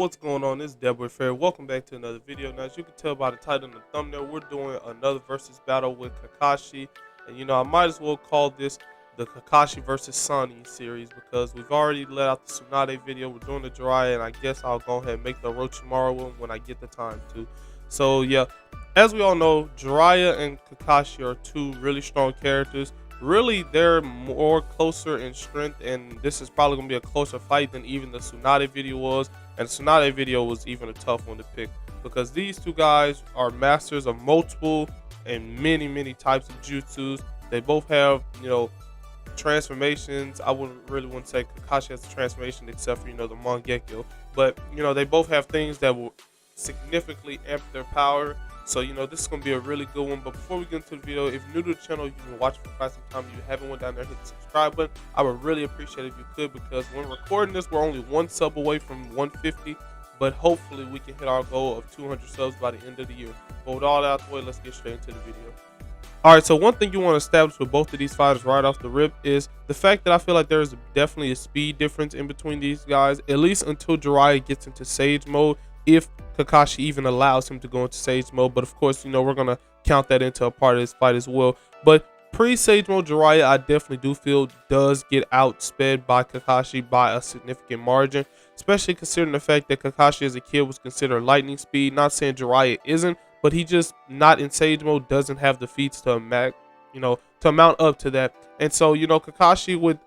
What's going on? It's Deborah Fair. Welcome back to another video. Now, as you can tell by the title and the thumbnail, we're doing another versus battle with Kakashi. And I might as well call this the Kakashi versus Sanins series because we've already let out the Tsunade video. We're doing the Jiraiya, and I guess I'll go ahead and make the Orochimaru one when I get the time to. So yeah, as we all know, Jiraiya and Kakashi are two really strong characters. Really, they're more closer in strength, and this is probably going to be a closer fight than even the Tsunade video was. And the Tsunade video was even a tough one to pick because these two guys are masters of multiple and many types of jutsus. They both have, transformations. I wouldn't really want to say Kakashi has a transformation except for, the Mangekyo. But, they both have things that will significantly amp their power. So, this is going to be a really good one. But before we get into the video, if you're new to the channel, you've been watching for quite some time, you haven't went down there, hit the subscribe button. I would really appreciate it if you could, because when recording this, we're only one sub away from 150. But hopefully we can hit our goal of 200 subs by the end of the year. But with all that out of the way, let's get straight into the video. Alright, so one thing you want to establish with both of these fighters right off the rip is the fact that I feel like there is definitely a speed difference in between these guys, at least until Jiraiya gets into Sage mode, if Kakashi even allows him to go into Sage mode. But of course, we're going to count that into a part of this fight as well. But pre-Sage mode Jiraiya, I definitely do feel does get outsped by Kakashi by a significant margin, especially considering the fact that Kakashi as a kid was considered lightning speed. Not saying Jiraiya isn't, but he just not in Sage mode doesn't have the feats to mount up to that. And so, Kakashi would,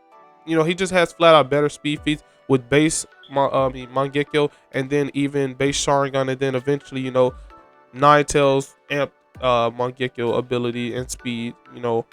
he just has flat out better speed feats with base Mangekyo, and then even base Sharingan, and then eventually, Nine Tails amp Mangekyo ability and speed,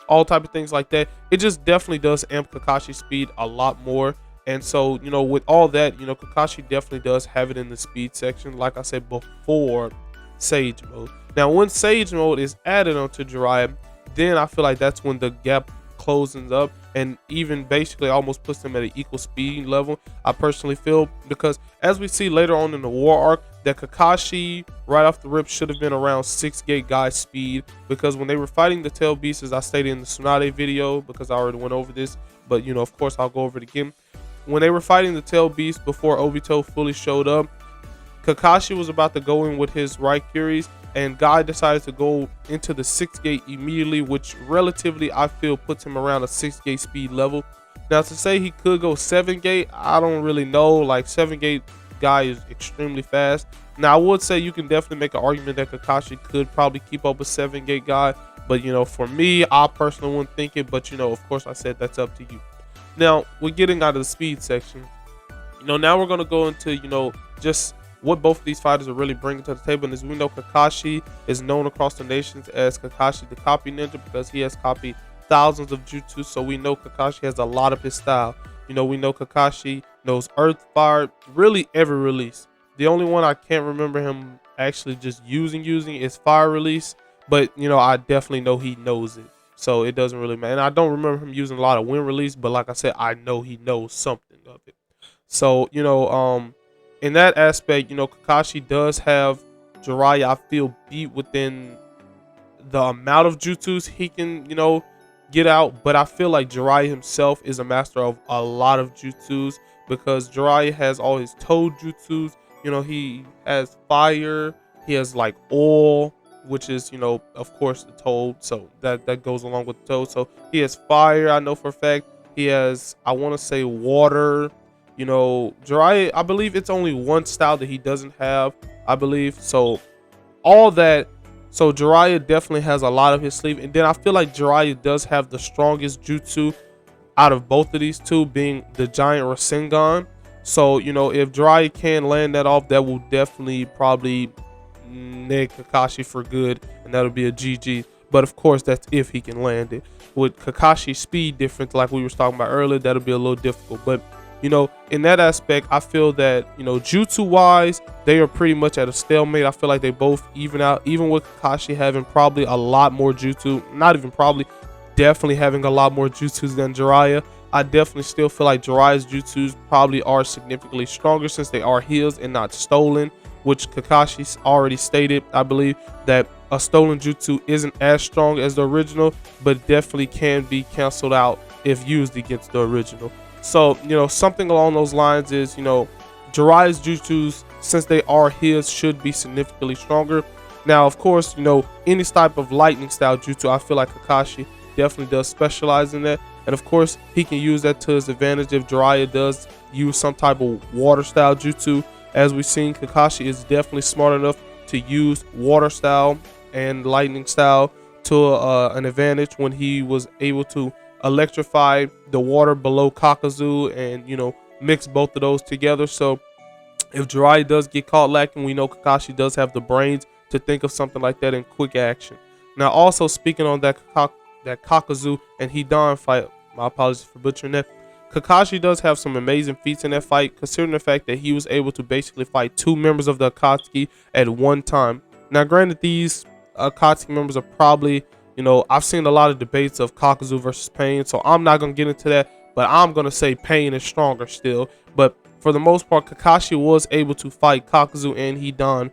all type of things like that. It just definitely does amp Kakashi's speed a lot more. And so, with all that, Kakashi definitely does have it in the speed section, like I said, before Sage mode. Now, when Sage mode is added onto Jiraiya, then I feel like that's when the gap closes up and even basically almost puts them at an equal speed level, I personally feel, because as we see later on in the war arc, that Kakashi right off the rip should have been around 6 gate guy speed, because when they were fighting the tail beasts, as I stated in the Tsunade video, because I already went over this, but of course I'll go over it again. When they were fighting the tail beasts before Obito fully showed up, Kakashi was about to go in with his Raikyuris, and Guy decided to go into the 6 gate immediately, which relatively I feel puts him around a 6 gate speed level. Now, to say he could go 7 gate, I don't really know. Like, 7 gate Guy is extremely fast. Now, I would say you can definitely make an argument that Kakashi could probably keep up with 7 gate Guy, but for me, I personally wouldn't think it. But of course, I said that's up to you. Now, we're getting out of the speed section. Now we're gonna go into just what both of these fighters are really bringing to the table. And as we know, Kakashi is known across the nations as Kakashi the Copy Ninja, because he has copied thousands of jutsu. So we know Kakashi has a lot of his style. We know Kakashi knows Earth, Fire, really every release. The only one I can't remember him actually just using is Fire release. But I definitely know he knows it, so it doesn't really matter. And I don't remember him using a lot of Wind release, but like I said, I know he knows something of it. So in that aspect, Kakashi does have Jiraiya, I feel, beat within the amount of jutsus he can, get out. But I feel like Jiraiya himself is a master of a lot of jutsus, because Jiraiya has all his toad jutsus. He has fire, he has like oil, which is, of course, the toad. So that goes along with the toad. So he has fire, I know for a fact. He has, I want to say, water. Jiraiya, I believe it's only one style that he doesn't have, I believe. So all that, so Jiraiya definitely has a lot of his sleeve. And then I feel like Jiraiya does have the strongest jutsu out of both of these two, being the giant Rasengan. So if Jiraiya can land that off, that will definitely probably neg Kakashi for good, and that'll be a GG. But of course, that's if he can land it. With Kakashi's speed difference, like we were talking about earlier, that'll be a little difficult. But in that aspect, I feel that, jutsu wise, they are pretty much at a stalemate. I feel like they both even out, even with Kakashi having probably a lot more jutsu, not even probably, definitely having a lot more jutsus than Jiraiya. I definitely still feel like Jiraiya's jutsus probably are significantly stronger, since they are his and not stolen, which Kakashi's already stated, I believe, that a stolen jutsu isn't as strong as the original, but definitely can be canceled out if used against the original. So, something along those lines is, Jiraiya's jutsus, since they are his, should be significantly stronger. Now, of course, you know, any type of lightning style jutsu, I feel like Kakashi definitely does specialize in that. And of course, he can use that to his advantage if Jiraiya does use some type of water style jutsu. As we've seen, Kakashi is definitely smart enough to use water style and lightning style to an advantage when he was able to electrify the water below Kakazu and, you know, mix both of those together. So if Jiraiya does get caught lacking, we know Kakashi does have the brains to think of something like that in quick action. Now, also speaking on that Kakazu and Hidan fight, my apologies for butchering that. Kakashi does have some amazing feats in that fight, considering the fact that he was able to basically fight 2 members of the Akatsuki at one time. Now, granted, these Akatsuki members are probably, you know, I've seen a lot of debates of Kakazu versus Pain, so I'm not going to get into that, but I'm going to say Pain is stronger still. But for the most part, Kakashi was able to fight Kakazu and Hidan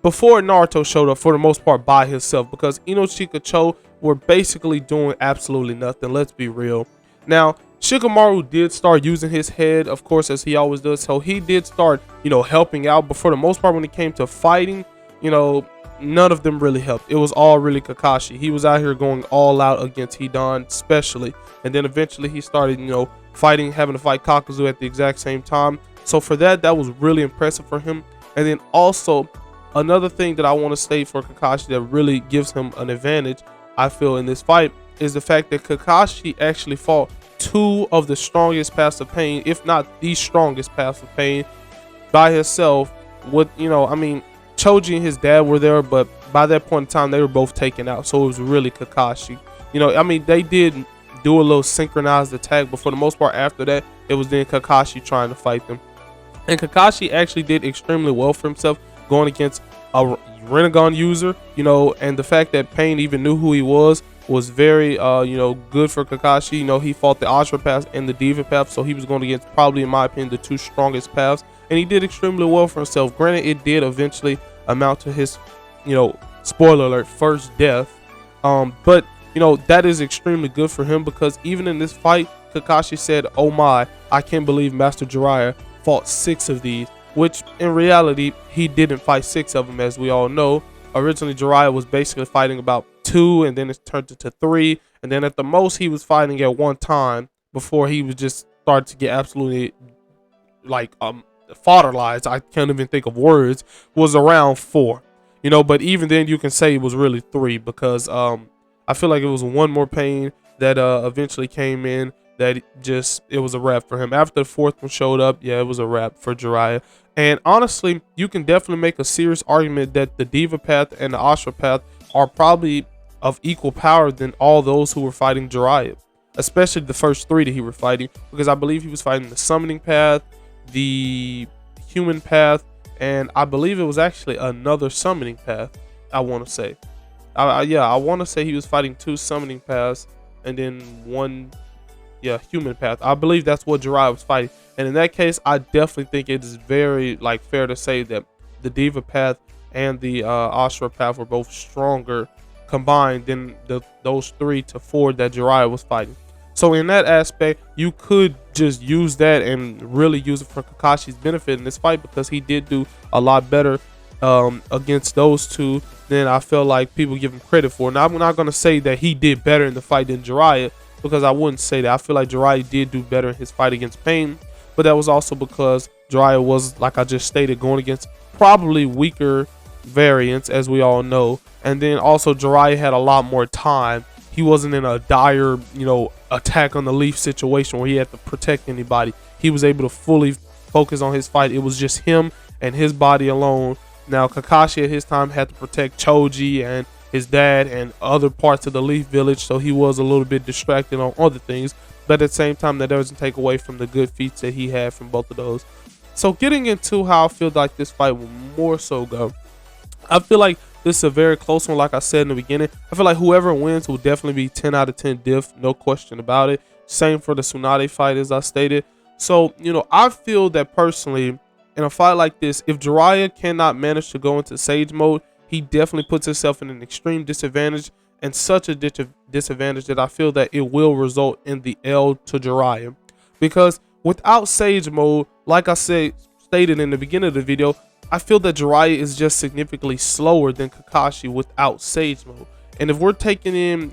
before Naruto showed up, for the most part, by himself, because Inochika Cho were basically doing absolutely nothing. Let's be real. Now, Shikamaru did start using his head, of course, as he always does, so he did start, you know, helping out, but for the most part, when it came to fighting, you know, none of them really helped. It was all really Kakashi. He was out here going all out against Hidan especially, and then eventually he started, you know, having to fight Kakazu at the exact same time. So for that was really impressive for him. And then also another thing that I want to state for Kakashi that really gives him an advantage, I feel, in this fight, is the fact that Kakashi actually fought 2 of the strongest paths of pain, if not the strongest paths of pain, by himself. With, you know, I mean, Choji and his dad were there, but by that point in time, they were both taken out. So it was really Kakashi. You know, I mean, they did do a little synchronized attack, but for the most part, after that, it was then Kakashi trying to fight them. And Kakashi actually did extremely well for himself going against a Rinnegan user, you know, and the fact that Pain even knew who he was very, you know, good for Kakashi. You know, he fought the Ashra path and the Diva path, so he was going against probably, in my opinion, the 2 strongest paths, and he did extremely well for himself. Granted, it did eventually amount to his, you know, spoiler alert, first death, but you know, that is extremely good for him, because even in this fight, Kakashi said, "Oh my, I can't believe Master Jiraiya fought 6 of these," which in reality, he didn't fight 6 of them. As we all know, originally Jiraiya was basically fighting about 2, and then it turned into 3, and then at the most he was fighting at one time before he was just started to get absolutely, like, fodderlized. I can't even think of words. Was around 4, you know, but even then you can say it was really 3, because I feel like it was one more Pain that eventually came in that it was a wrap for him. After the 4th one showed up, yeah, it was a wrap for Jiraiya. And honestly, you can definitely make a serious argument that the Diva path and the Ashra path are probably of equal power than all those who were fighting Jiraiya, especially the first 3 that he were fighting, because I believe he was fighting the summoning path, the human path, and I believe it was actually another summoning path, I want to say. I want to say he was fighting 2 summoning paths and then 1, human path. I believe that's what Jiraiya was fighting. And in that case, I definitely think it is very, like, fair to say that the Diva path and the Ashra path were both stronger combined than those 3 to 4 that Jiraiya was fighting. So in that aspect, you could just use that and really use it for Kakashi's benefit in this fight, because he did do a lot better against those 2 than I feel like people give him credit for. Now, I'm not going to say that he did better in the fight than Jiraiya, because I wouldn't say that. I feel like Jiraiya did do better in his fight against Pain, but that was also because Jiraiya was, like I just stated, going against probably weaker variants, as we all know. And then also Jiraiya had a lot more time. He wasn't in a dire, you know, attack on the leaf situation where he had to protect anybody. He was able to fully focus on his fight. It was just him and his body alone. Now, Kakashi at his time had to protect Choji and his dad and other parts of the Leaf Village, so he was a little bit distracted on other things, but at the same time, that doesn't take away from the good feats that he had from both of those. So getting into how I feel like this fight will more so go, I feel like this is a very close one. Like I said in the beginning, I feel like whoever wins will definitely be 10 out of 10 diff, no question about it. Same for the Tsunade fight, as I stated. So, you know, I feel that personally, in a fight like this, if Jiraiya cannot manage to go into Sage mode, he definitely puts himself in an extreme disadvantage, and such a disadvantage that I feel that it will result in the L to Jiraiya. Because without Sage Mode, like I stated in the beginning of the video, I feel that Jiraiya is just significantly slower than Kakashi without Sage Mode. And if we're taking in,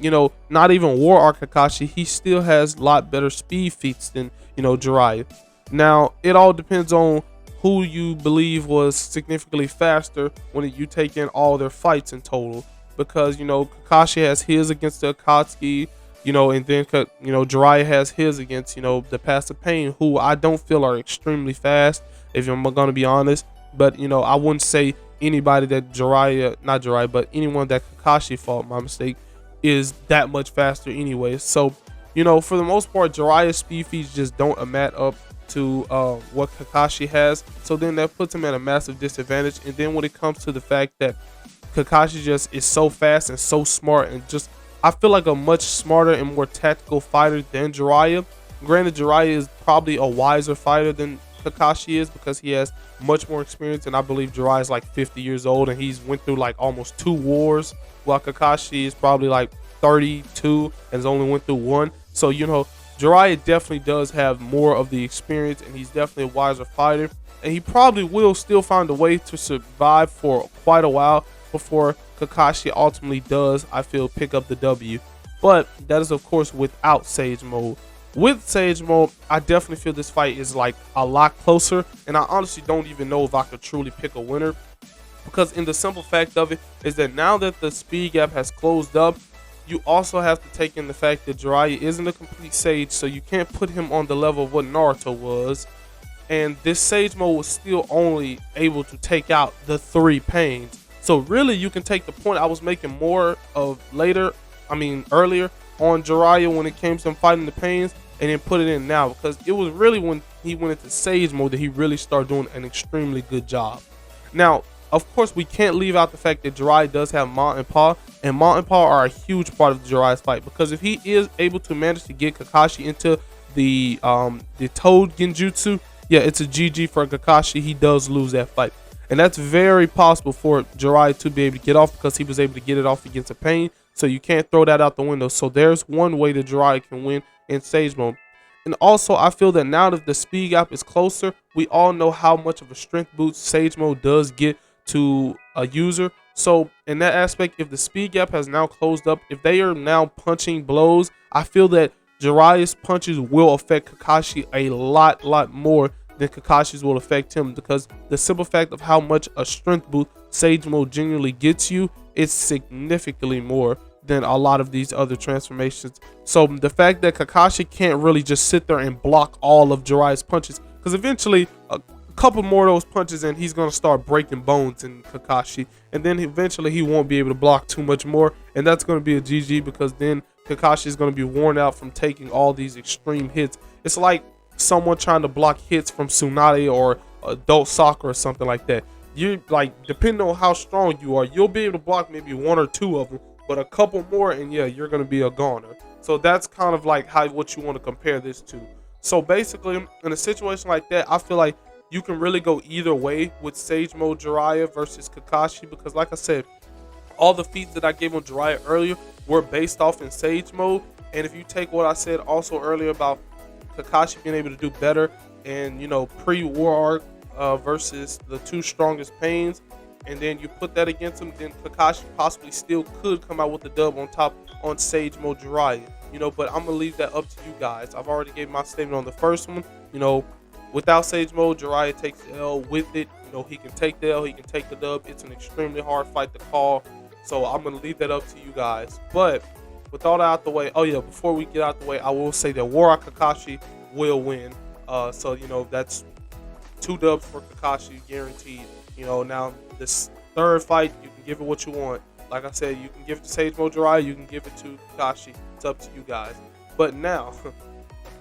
not even War Arc Kakashi, he still has a lot better speed feats than, Jiraiya. Now, it all depends on who you believe was significantly faster when you take in all their fights in total. Because, Kakashi has his against the Akatsuki, and then, Jiraiya has his against, the Passive Pain, who I don't feel are extremely fast, if I'm going to be honest. But, I wouldn't say anybody that not Jiraiya, but anyone that Kakashi fought, my mistake, is that much faster anyway. So, for the most part, Jiraiya's speed feats just don't match up to what Kakashi has. So then that puts him at a massive disadvantage. And then when it comes to the fact that Kakashi just is so fast and so smart, and just, I feel like a much smarter and more tactical fighter than Jiraiya. Granted, Jiraiya is probably a wiser fighter than Kakashi is because he has much more experience, and I believe Jiraiya is like 50 years old and he's went through like almost 2 wars, while Kakashi is probably like 32 and has only went through 1. So, Jiraiya definitely does have more of the experience, and he's definitely a wiser fighter, and he probably will still find a way to survive for quite a while before Kakashi ultimately does, I feel, pick up the W. But that is, of course, without Sage Mode. With Sage Mode, I definitely feel this fight is like a lot closer, and I honestly don't even know if I could truly pick a winner, because in the simple fact of it is that now that the speed gap has closed up, you also have to take in the fact that Jiraiya isn't a complete Sage, so you can't put him on the level of what Naruto was, and this Sage Mode was still only able to take out the 3 pains. So really, you can take the point I was making more of earlier on Jiraiya when it came to him fighting the pains, and then put it in now, because it was really when he went into Sage Mode that he really started doing an extremely good job. Now, of course, we can't leave out the fact that Jiraiya does have Ma and Pa, and Ma and Pa are a huge part of Jiraiya's fight, because if he is able to manage to get Kakashi into the Toad Genjutsu, yeah, it's a GG for Kakashi. He does lose that fight, and that's very possible for Jiraiya to be able to get off, because he was able to get it off against a pain. So you can't throw that out the window. So there's one way that Jiraiya can win in Sage Mode. And also, I feel that now that the speed gap is closer, we all know how much of a strength boost Sage Mode does get to a user. So in that aspect, if the speed gap has now closed up, if they are now punching blows, I feel that Jiraiya's punches will affect Kakashi a lot more than Kakashi's will affect him, because the simple fact of how much a strength boost Sage Mode genuinely gets you is significantly more than a lot of these other transformations. So the fact that Kakashi can't really just sit there and block all of Jiraiya's punches, because eventually a couple more of those punches and he's going to start breaking bones in Kakashi, and then eventually he won't be able to block too much more, and that's going to be a GG, because then Kakashi is going to be worn out from taking all these extreme hits. It's like someone trying to block hits from Tsunade or adult soccer or something like that. You, like, depending on how strong you are, you'll be able to block maybe 1 or 2 of them, but a couple more and yeah, you're going to be a goner. So that's kind of like what you want to compare this to. So basically, in a situation like that, I feel like you can really go either way with Sage Mode Jiraiya versus Kakashi, because like I said, all the feats that I gave on Jiraiya earlier were based off in Sage Mode. And if you take what I said also earlier about Kakashi being able to do better and, pre-War Arc versus the 2 strongest pains, and then you put that against him, then Kakashi possibly still could come out with the dub on top on Sage Mode Jiraiya. But I'm gonna leave that up to you guys. I've already gave my statement on the first one. Without Sage Mode, Jiraiya takes the L. With it, he can take the L, he can take the dub. It's an extremely hard fight to call, so I'm gonna leave that up to you guys. But with all that out the way, oh yeah, before we get out the way, I will say that War Arc Kakashi will win. So that's 2 dubs for Kakashi guaranteed. Now this third fight, you can give it what you want. Like I said, you can give it to Sage Mode Jiraiya, you can give it to Kakashi. It's up to you guys. But now,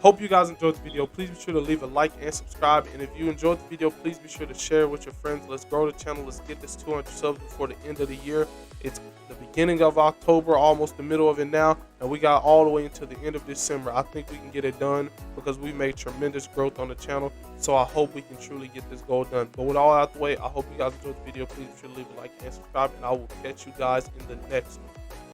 hope you guys enjoyed the video. Please be sure to leave a like and subscribe. And if you enjoyed the video, please be sure to share it with your friends. Let's grow the channel. Let's get this 200 subs before the end of the year. It's the beginning of October, almost the middle of it now, and we got all the way until the end of December. I think we can get it done because we made tremendous growth on the channel. So I hope we can truly get this goal done. But with all out the way, I hope you guys enjoyed the video. Please be sure to leave a like and subscribe, and I will catch you guys in the next one.